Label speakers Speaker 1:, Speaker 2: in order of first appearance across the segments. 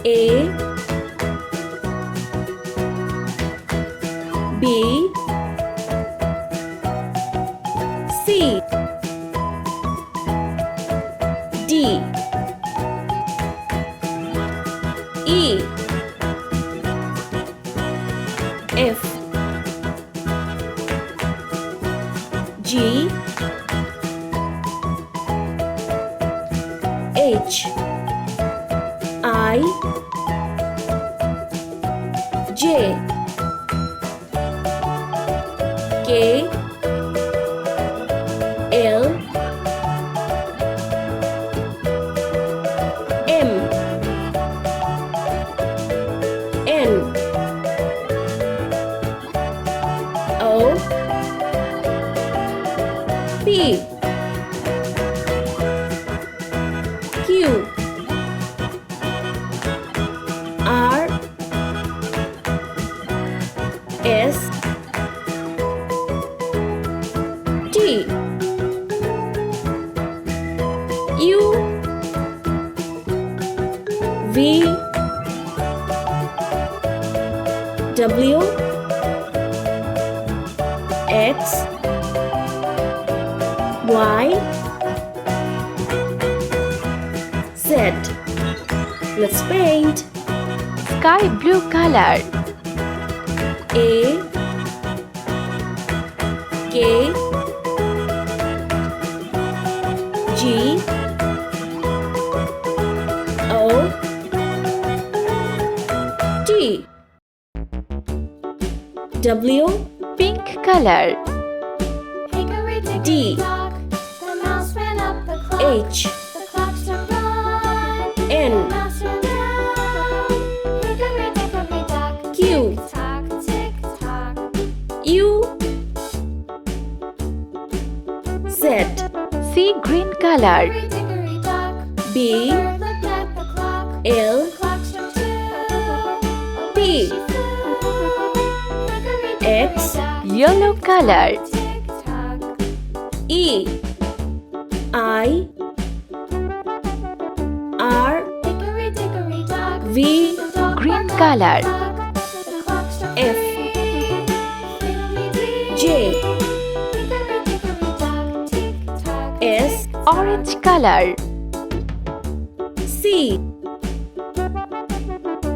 Speaker 1: A B C D E F G H I J K L M N O P Q R S T U V W X Y Z. Let's paint.
Speaker 2: Sky blue color.
Speaker 1: A K G O T W
Speaker 2: Pink color.
Speaker 1: D H N Q U Z
Speaker 2: Sea green color.
Speaker 1: B L P X
Speaker 2: Yellow color.
Speaker 1: E I R V
Speaker 2: Green color.
Speaker 1: F J S
Speaker 2: Orange color.
Speaker 1: C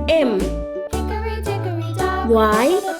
Speaker 1: M Y